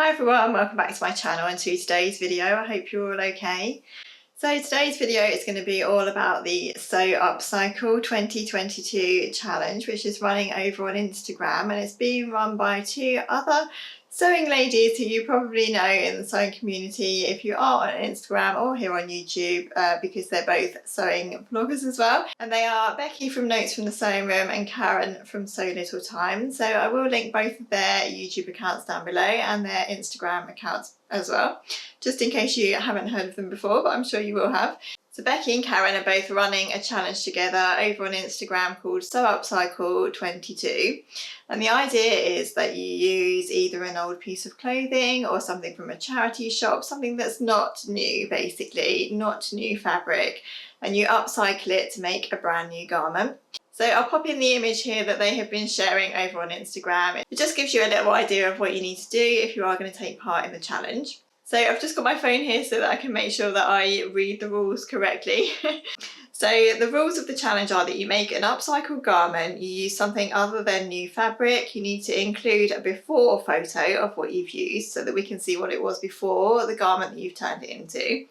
Hi everyone, welcome back to my channel and to today's video. I hope you're all okay. So today's video is going to be all about the Sew Upcycle 2022 challenge, which is running over on Instagram, and it's being run by two other sewing ladies who you probably know in the sewing community if you are on Instagram or here on YouTube, because they're both sewing vloggers as well. And they are Becky from Notes from the Sewing Room and Karen from Sew Little Time. So I will link both of their YouTube accounts down below and their Instagram accounts as well, just in case you haven't heard of them before, but I'm sure you will have. So Becky and Karen are both running a challenge together over on Instagram called Sew Upcycle 22. And the idea is that you use either an old piece of clothing or something from a charity shop, something that's not new basically, not new fabric, and you upcycle it to make a brand new garment. So I'll pop in the image here that they have been sharing over on Instagram. It just gives you a little idea of what you need to do if you are going to take part in the challenge. So I've just got my phone here so that I can make sure that I read the rules correctly. So the rules of the challenge are that you make an upcycled garment, you use something other than new fabric, you need to include a before photo of what you've used so that we can see what it was before the garment that you've turned it into.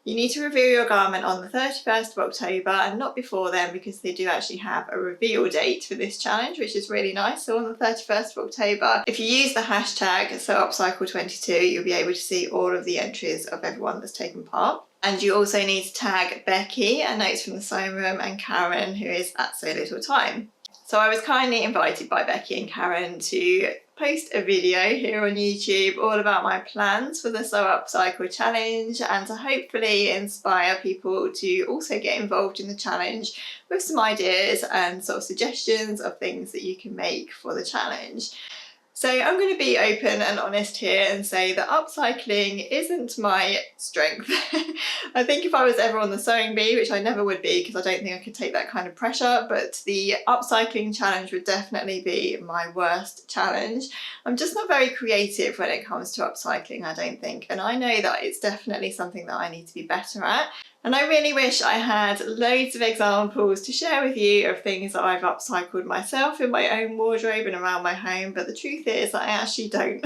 You need to reveal your garment on the 31st of October and not before then, because they do actually have a reveal date for this challenge, which is really nice. So on the 31st of October, if you use the hashtag SewUpcycle22, you'll be able to see all of the entries of everyone that's taken part. And you also need to tag Becky at Notes from the Sewing Room and Karen, who is at So Little Time. So I was kindly invited by Becky and Karen to post a video here on YouTube all about my plans for the Sew Upcycle challenge, and to hopefully inspire people to also get involved in the challenge with some ideas and sort of suggestions of things that you can make for the challenge. So I'm going to be open and honest here and say that upcycling isn't my strength. I think if I was ever on the sewing bee, which I never would be because I don't think I could take that kind of pressure, but the upcycling challenge would definitely be my worst challenge. I'm just not very creative when it comes to upcycling, I don't think, and I know that it's definitely something that I need to be better at. And I really wish I had loads of examples to share with you of things that I've upcycled myself in my own wardrobe and around my home, but the truth is that I actually don't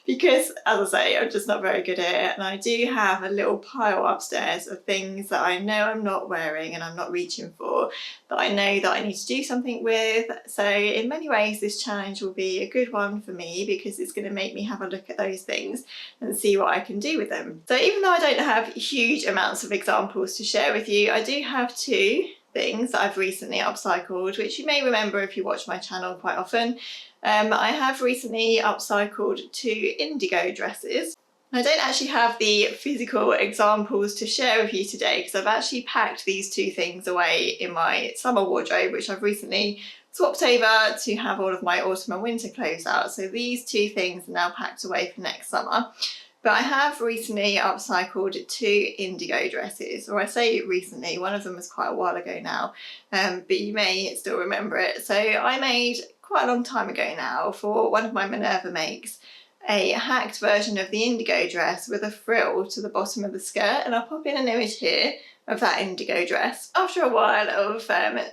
because, as I say, I'm just not very good at it. And I do have a little pile upstairs of things that I know I'm not wearing and I'm not reaching for, that I know that I need to do something with. So in many ways this challenge will be a good one for me because it's going to make me have a look at those things and see what I can do with them. So even though I don't have huge amounts of examples to share with you, I do have two things that I've recently upcycled, which you may remember if you watch my channel quite often. I have recently upcycled two Indigo dresses. I don't actually have the physical examples to share with you today because I've actually packed these two things away in my summer wardrobe, which I've recently swapped over to have all of my autumn and winter clothes out. So these two things are now packed away for next summer. But I have recently upcycled two Indigo dresses, or I say recently, one of them was quite a while ago now, but you may still remember it. So I made quite a long time ago now for one of my Minerva makes a hacked version of the Indigo dress with a frill to the bottom of the skirt, and I'll pop in an image here of that Indigo dress. After a while of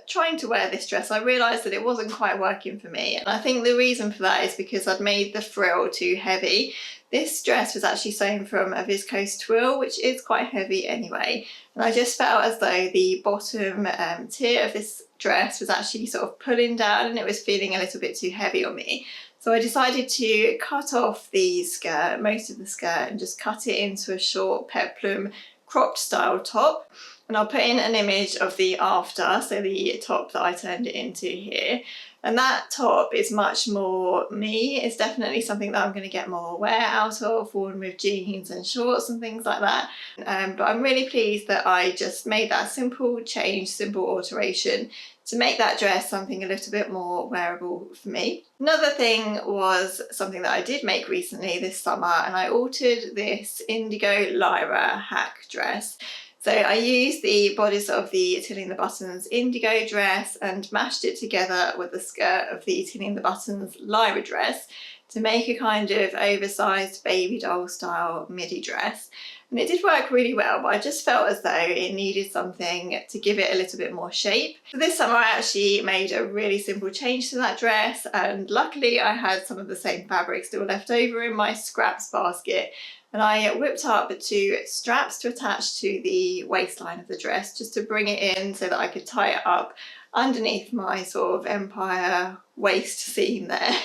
trying to wear this dress, I realised that it wasn't quite working for me, and I think the reason for that is because I'd made the frill too heavy. This dress was actually sewn from a viscose twill, which is quite heavy anyway, and I just felt as though the bottom tier of this dress was actually sort of pulling down and it was feeling a little bit too heavy on me. So I decided to cut off the skirt, most of the skirt, and just cut it into a short peplum cropped style top. And I'll put in an image of the after, so the top that I turned it into here. And that top is much more me. It's definitely something that I'm going to get more wear out of, worn with jeans and shorts and things like that. But I'm really pleased that I just made that simple change, simple alteration to make that dress something a little bit more wearable for me. Another thing was something that I did make recently this summer, and I altered this Indigo Lyra hack dress. So I used the bodice of the Tilling the Buttons Indigo dress and mashed it together with the skirt of the Tilling the Buttons Lyra dress to make a kind of oversized baby doll style midi dress. and it did work really well, but I just felt as though it needed something to give it a little bit more shape. So this summer I actually made a really simple change to that dress, and luckily I had some of the same fabric still left over in my scraps basket, and I whipped up 2 straps to attach to the waistline of the dress just to bring it in so that I could tie it up underneath my sort of empire waist seam there.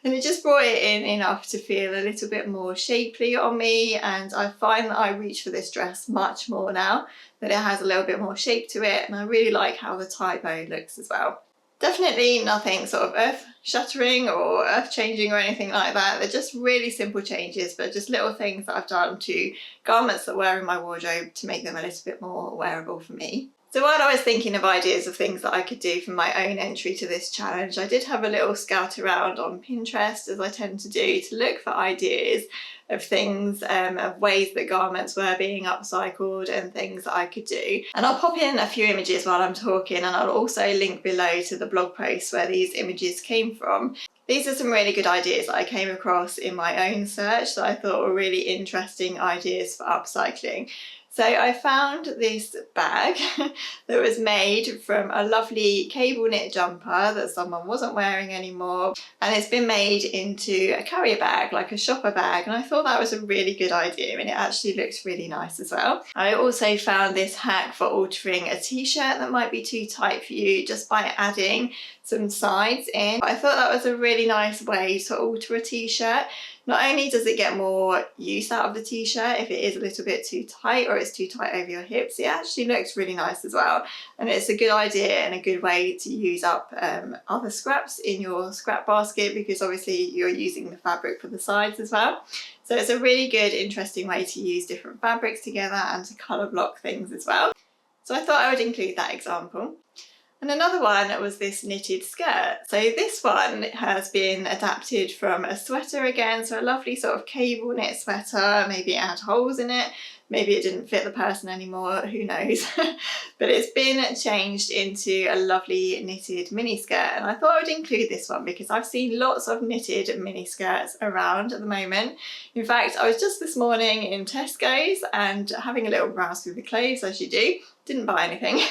And it just brought it in enough to feel a little bit more shapely on me, and I find that I reach for this dress much more now that it has a little bit more shape to it, and I really like how the tie bow looks as well. Definitely nothing sort of earth-shattering or earth-changing or anything like that. They're just really simple changes, but just little things that I've done to garments that were in my wardrobe to make them a little bit more wearable for me. So while I was thinking of ideas of things that I could do for my own entry to this challenge, I did have a little scout around on Pinterest, as I tend to do, to look for ideas of things, of ways that garments were being upcycled and things that I could do. And I'll pop in a few images while I'm talking, and I'll also link below to the blog post where these images came from. These are some really good ideas that I came across in my own search that I thought were really interesting ideas for upcycling. So I found this bag that was made from a lovely cable knit jumper that someone wasn't wearing anymore, and it's been made into a carrier bag, like a shopper bag, and I thought that was a really good idea, and it actually looks really nice as well. I also found this hack for altering a t-shirt that might be too tight for you just by adding some sides in. I thought that was a really nice way to alter a t-shirt. Not only does it get more use out of the t-shirt if it is a little bit too tight or it's too tight over your hips, it actually looks really nice as well. And it's a good idea and a good way to use up other scraps in your scrap basket, because obviously you're using the fabric for the sides as well. So it's a really good, interesting way to use different fabrics together and to colour block things as well. So I thought I would include that example. And another one was this knitted skirt. So this one has been adapted from a sweater again, so a lovely sort of cable knit sweater. Maybe it had holes in it, maybe it didn't fit the person anymore, who knows. But it's been changed into a lovely knitted mini skirt, and I thought I would include this one because I've seen lots of knitted mini skirts around at the moment. In fact, I was just this morning in Tesco's and having a little browse through the clothes, as you do. Didn't buy anything,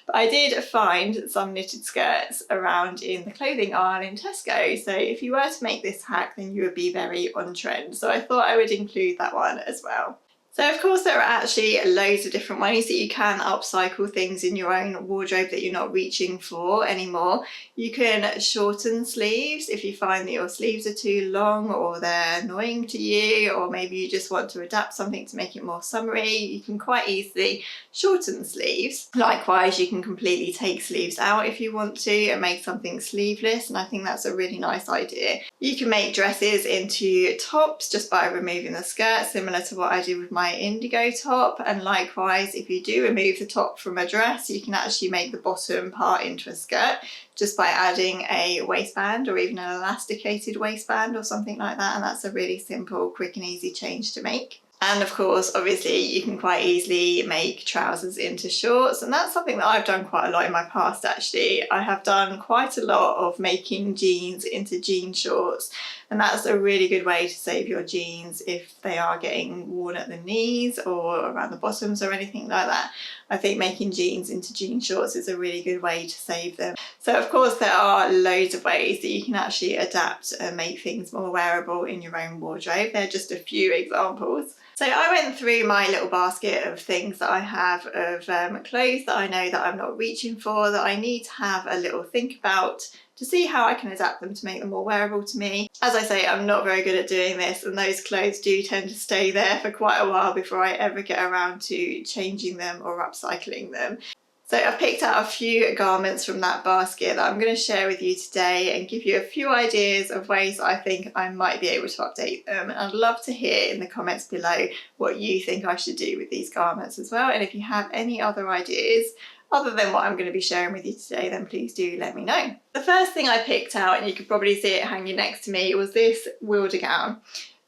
but I did find some knitted skirts around in the clothing aisle in Tesco. So if you were to make this hack, then you would be very on trend. So I thought I would include that one as well. So of course there are actually loads of different ways that you can upcycle things in your own wardrobe that you're not reaching for anymore. You can shorten sleeves if you find that your sleeves are too long or they're annoying to you, or maybe you just want to adapt something to make it more summery. You can quite easily shorten sleeves. Likewise, you can completely take sleeves out if you want to and make something sleeveless, and I think that's a really nice idea. You can make dresses into tops just by removing the skirt, similar to what I did with my Indigo top, and likewise if you do remove the top from a dress, you can actually make the bottom part into a skirt just by adding a waistband or even an elasticated waistband or something like that, and that's a really simple, quick and easy change to make. And of course, obviously, you can quite easily make trousers into shorts, and that's something that I've done quite a lot in my past actually. I have done quite a lot of making jeans into jean shorts, and that's a really good way to save your jeans if they are getting worn at the knees or around the bottoms or anything like that. I think making jeans into jean shorts is a really good way to save them. So of course there are loads of ways that you can actually adapt and make things more wearable in your own wardrobe. They're just a few examples. So I went through my little basket of things that I have of clothes that I know that I'm not reaching for, that I need to have a little think about to see how I can adapt them to make them more wearable to me. As I say, I'm not very good at doing this, and those clothes do tend to stay there for quite a while before I ever get around to changing them or upcycling them. So I've picked out a few garments from that basket that I'm going to share with you today and give you a few ideas of ways that I think I might be able to update them. And I'd love to hear in the comments below what you think I should do with these garments as well. And if you have any other ideas other than what I'm going to be sharing with you today, then please do let me know. The first thing I picked out, and you could probably see it hanging next to me, was this Wilder gown.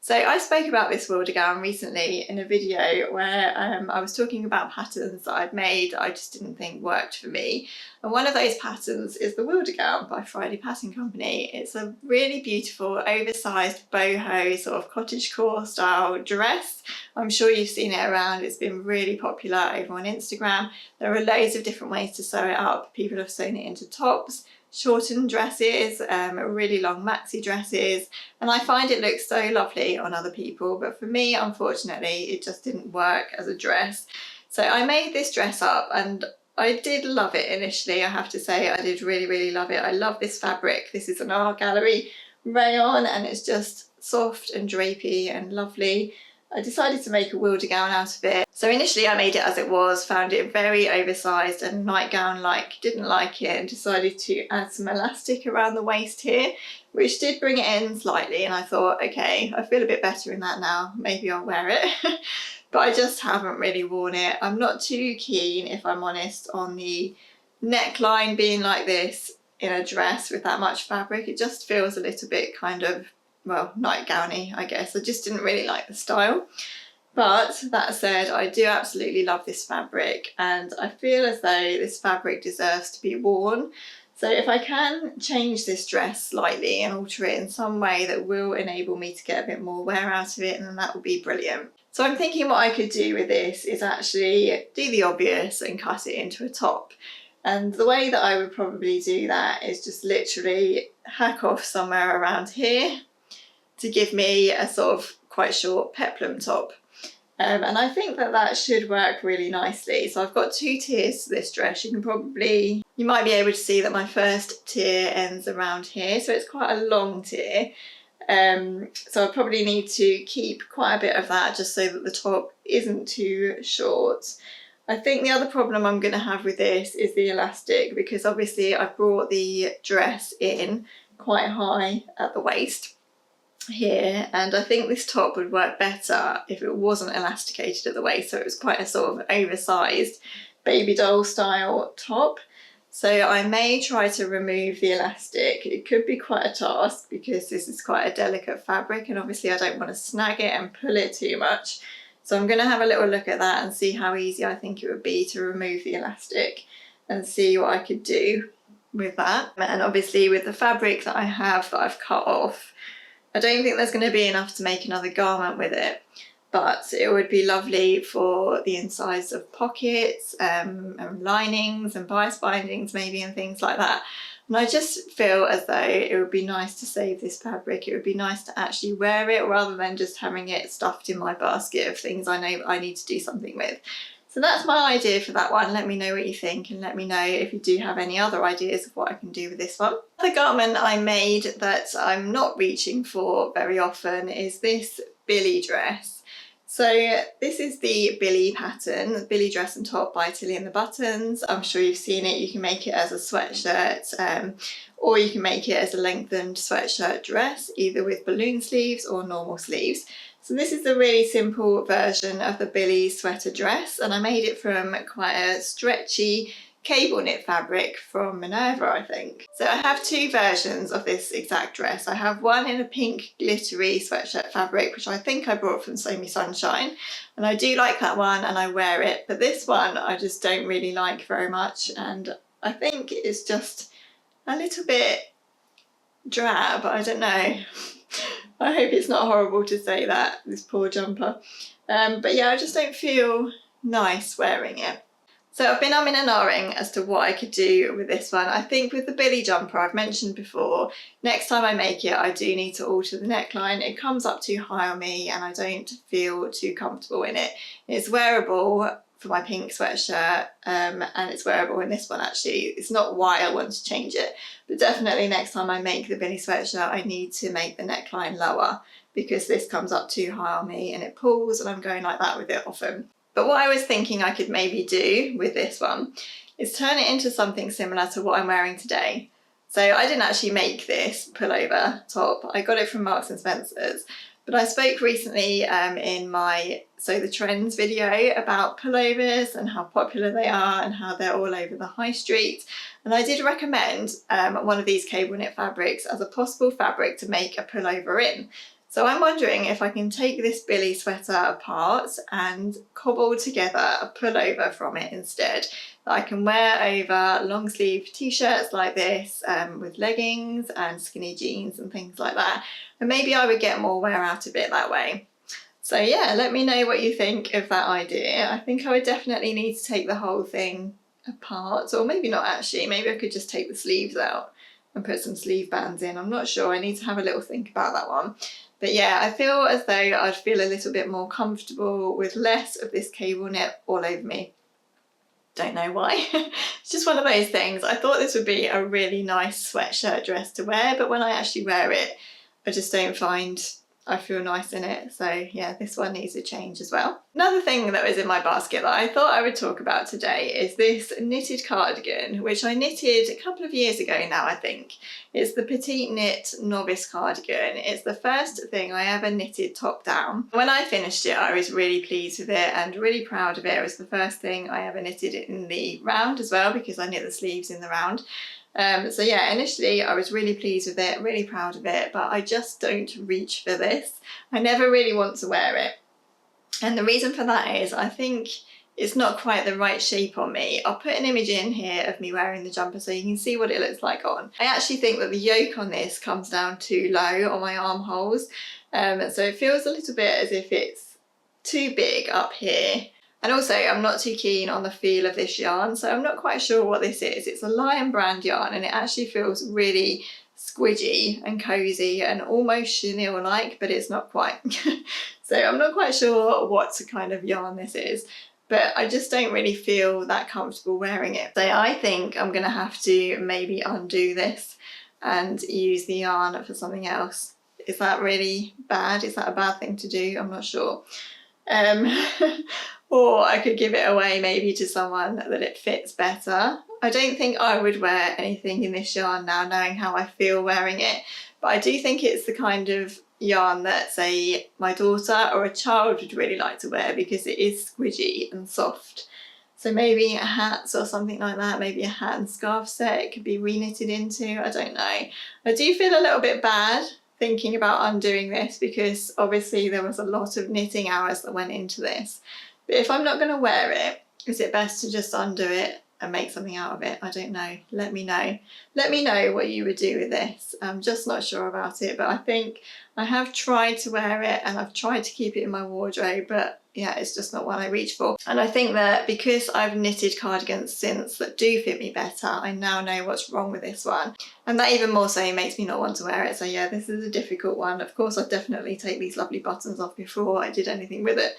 So I spoke about this wilder gown recently in a video where I was talking about patterns that I'd made that I just didn't think worked for me. And one of those patterns is the wilder gown by Friday Pattern Company. It's a really beautiful oversized boho sort of cottagecore style dress. I'm sure you've seen it around. It's been really popular over on Instagram. There are loads of different ways to sew it up. People have sewn it into tops, shortened dresses, really long maxi dresses, and I find it looks so lovely on other people, but for me, unfortunately, it just didn't work as a dress. So I made this dress up and I did love it initially, I have to say. I did really love it. I love this fabric. This is an Art Gallery rayon and it's just soft and drapey and lovely. I decided to make a wilder gown out of it. So initially I made it as it was, found it very oversized and nightgown-like, didn't like it, and decided to add some elastic around the waist here, which did bring it in slightly, and I thought, okay, I feel a bit better in that now, maybe I'll wear it. But I just haven't really worn it. I'm not too keen, if I'm honest, on the neckline being like this in a dress with that much fabric. It just feels a little bit kind of, well, nightgowny, I guess. I just didn't really like the style. But that said, I do absolutely love this fabric and I feel as though this fabric deserves to be worn. So if I can change this dress slightly and alter it in some way that will enable me to get a bit more wear out of it, then that would be brilliant. So I'm thinking what I could do with this is actually do the obvious and cut it into a top. And the way that I would probably do that is just literally hack off somewhere around here to give me a sort of quite short peplum top. And I think that that should work really nicely. So I've got two tiers to this dress. You might be able to see that my first tier ends around here. So it's quite a long tier. So I probably need to keep quite a bit of that just so that the top isn't too short. I think the other problem I'm going to have with this is the elastic, because obviously I've brought the dress in quite high at the waist here, and I think this top would work better if it wasn't elasticated at the waist, so it was quite a sort of oversized baby doll style top. So I may try to remove the elastic. It could be quite a task because this is quite a delicate fabric and obviously I don't want to snag it and pull it too much. So I'm going to have a little look at that and see how easy I think it would be to remove the elastic and see what I could do with that. And obviously with the fabric that I have that I've cut off, I don't think there's going to be enough to make another garment with it, but it would be lovely for the insides of pockets and linings and bias bindings maybe and things like that. And I just feel as though it would be nice to save this fabric. It would be nice to actually wear it rather than just having it stuffed in my basket of things I know I need to do something with. So that's my idea for that one. Let me know what you think and let me know if you do have any other ideas of what I can do with this one. The garment I made that I'm not reaching for very often is this Billie dress. So this is the Billie pattern, the Billie dress and top by Tilly and the Buttons. I'm sure you've seen it. You can make it as a sweatshirt or you can make it as a lengthened sweatshirt dress, either with balloon sleeves or normal sleeves. So this is a really simple version of the Billie sweater dress, and I made it from quite a stretchy cable knit fabric from Minerva, I think. So I have two versions of this exact dress. I have one in a pink glittery sweatshirt fabric, which I think I brought from Sew Me Sunshine, and I do like that one and I wear it, but this one I just don't really like very much, and I think it's just a little bit drab, I don't know. I hope it's not horrible to say that, this poor jumper. But yeah, I just don't feel nice wearing it. So I've been umming and ahhing as to what I could do with this one. I think with the Billie jumper I've mentioned before, next time I make it I do need to alter the neckline. It comes up too high on me and I don't feel too comfortable in it. It's wearable for my pink sweatshirt and it's wearable in this one actually. It's not why I want to change it, but definitely next time I make the Billie sweatshirt I need to make the neckline lower because this comes up too high on me and it pulls and I'm going like that with it often. But what I was thinking I could maybe do with this one is turn it into something similar to what I'm wearing today. So I didn't actually make this pullover top, I got it from Marks and Spencer's. But I spoke recently in my Sew the Trends video about pullovers and how popular they are and how they're all over the high street. And I did recommend one of these cable knit fabrics as a possible fabric to make a pullover in. So I'm wondering if I can take this Billie sweater apart and cobble together a pullover from it instead, that I can wear over long sleeve t-shirts like this, with leggings and skinny jeans and things like that. And maybe I would get more wear out of it that way. So yeah, let me know what you think of that idea. I think I would definitely need to take the whole thing apart, or maybe not actually, maybe I could just take the sleeves out and put some sleeve bands in. I'm not sure, I need to have a little think about that one. But yeah, I feel as though I'd feel a little bit more comfortable with less of this cable knit all over me. Don't know why. It's just one of those things. I thought this would be a really nice sweatshirt dress to wear, but when I actually wear it, I just don't find I feel nice in it. So yeah, this one needs a change as well. Another thing that was in my basket that I thought I would talk about today is this knitted cardigan, which I knitted a couple of years ago now, I think. It's the Petite Knit Novice cardigan. It's the first thing I ever knitted top down. When I finished it, I was really pleased with it and really proud of it. It was the first thing I ever knitted in the round as well, because I knit the sleeves in the round. So yeah, initially I was really pleased with it, really proud of it, but I just don't reach for this. I never really want to wear it. And the reason for that is I think it's not quite the right shape on me. I'll put an image in here of me wearing the jumper so you can see what it looks like on. I actually think that the yoke on this comes down too low on my armholes. So it feels a little bit as if it's too big up here. And also I'm not too keen on the feel of this yarn, so I'm not quite sure what this is. It's a Lion brand yarn and it actually feels really squidgy and cozy and almost chenille-like, but it's not quite. So I'm not quite sure what kind of yarn this is, but I just don't really feel that comfortable wearing it. So I think I'm gonna have to maybe undo this and use the yarn for something else. Is that really bad? Is that a bad thing to do? I'm not sure. Or I could give it away maybe to someone that it fits better. I don't think I would wear anything in this yarn now, knowing how I feel wearing it, but I do think it's the kind of yarn that, say, my daughter or a child would really like to wear because it is squidgy and soft. So maybe hats or something like that, maybe a hat and scarf set it could be re-knitted into, I don't know. I do feel a little bit bad thinking about undoing this because obviously there was a lot of knitting hours that went into this. But if I'm not going to wear it, is it best to just undo it and make something out of it? I don't know. Let me know. Let me know what you would do with this. I'm just not sure about it, but I think I have tried to wear it and I've tried to keep it in my wardrobe, but yeah, it's just not one I reach for. And I think that because I've knitted cardigans since that do fit me better, I now know what's wrong with this one. And that even more so makes me not want to wear it. So yeah, this is a difficult one. Of course, I'd definitely take these lovely buttons off before I did anything with it.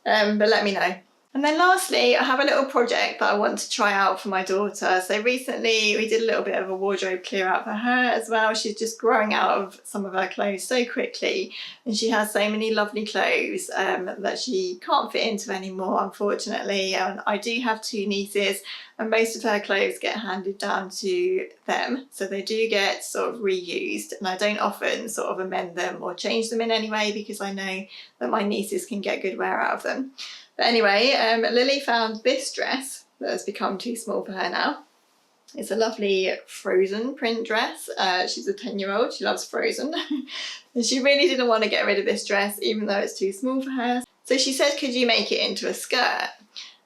But let me know. And then lastly, I have a little project that I want to try out for my daughter. So recently we did a little bit of a wardrobe clear out for her as well. She's just growing out of some of her clothes so quickly and she has so many lovely clothes that she can't fit into anymore, unfortunately. And I do have two nieces and most of her clothes get handed down to them. So they do get sort of reused and I don't often sort of amend them or change them in any way because I know that my nieces can get good wear out of them. But anyway, Lily found this dress that has become too small for her now. It's a lovely Frozen print dress. She's a 10-year-old, she loves Frozen. And she really didn't want to get rid of this dress even though it's too small for her. So she said, could you make it into a skirt?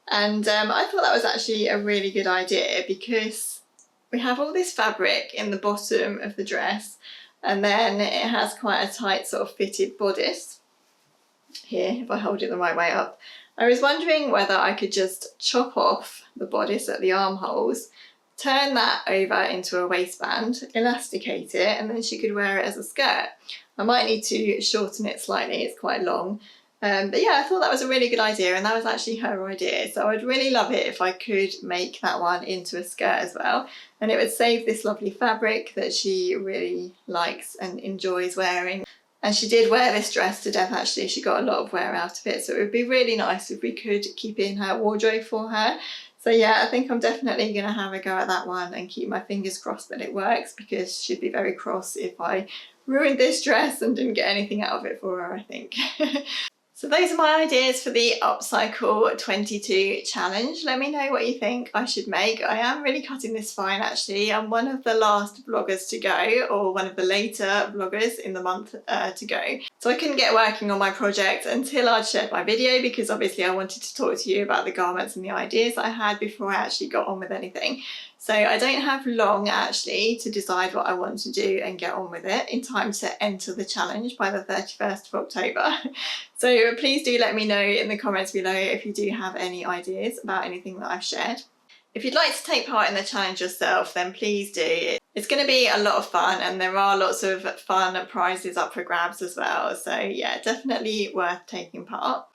And I thought that was actually a really good idea because we have all this fabric in the bottom of the dress and then it has quite a tight sort of fitted bodice. Here, if I hold it the right way up. I was wondering whether I could just chop off the bodice at the armholes, turn that over into a waistband, elasticate it, and then she could wear it as a skirt. I might need to shorten it slightly, it's quite long. But yeah, I thought that was a really good idea and that was actually her idea. So I'd really love it if I could make that one into a skirt as well. And it would save this lovely fabric that she really likes and enjoys wearing. And she did wear this dress to death actually, she got a lot of wear out of it, so it would be really nice if we could keep it in her wardrobe for her. So yeah, I think I'm definitely going to have a go at that one and keep my fingers crossed that it works because she'd be very cross if I ruined this dress and didn't get anything out of it for her, I think. So So those are my ideas for the Upcycle 22 challenge. Let me know what you think I should make. I am really cutting this fine actually. I'm one of the last vloggers to go, or one of the later vloggers in the month to go. So I couldn't get working on my project until I'd shared my video, because obviously I wanted to talk to you about the garments and the ideas I had before I actually got on with anything. So I don't have long actually to decide what I want to do and get on with it in time to enter the challenge by the 31st of October. So please do let me know in the comments below if you do have any ideas about anything that I've shared. If you'd like to take part in the challenge yourself, then please do. It's going to be a lot of fun, and there are lots of fun prizes up for grabs as well. So yeah, definitely worth taking part.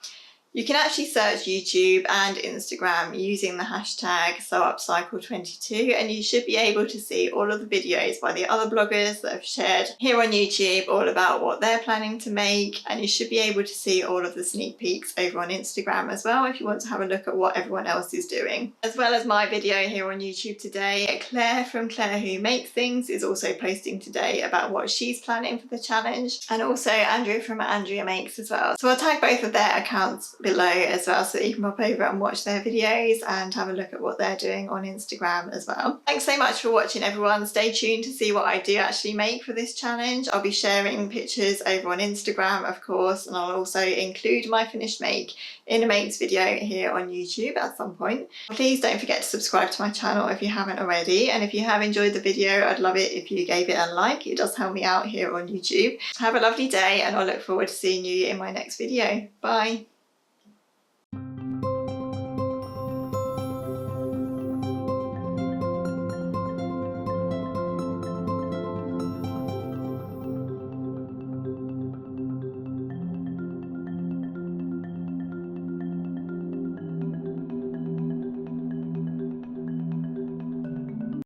You can actually search YouTube and Instagram using the hashtag SoUpcycle22, and you should be able to see all of the videos by the other bloggers that have shared here on YouTube all about what they're planning to make, and you should be able to see all of the sneak peeks over on Instagram as well if you want to have a look at what everyone else is doing. As well as my video here on YouTube today, Claire from Claire Who Makes Things is also posting today about what she's planning for the challenge, and also Andrea from Andrea Makes as well. So I'll tag both of their accounts below as well, so that you can pop over and watch their videos and have a look at what they're doing on Instagram as well. Thanks so much for watching everyone. Stay tuned to see what I do actually make for this challenge. I'll be sharing pictures over on Instagram of course, and I'll also include my finished make in a makes video here on YouTube at some point. Please don't forget to subscribe to my channel if you haven't already, and if you have enjoyed the video, I'd love it if you gave it a like. It does help me out here on YouTube. Have a lovely day, and I'll look forward to seeing you in my next video. Bye.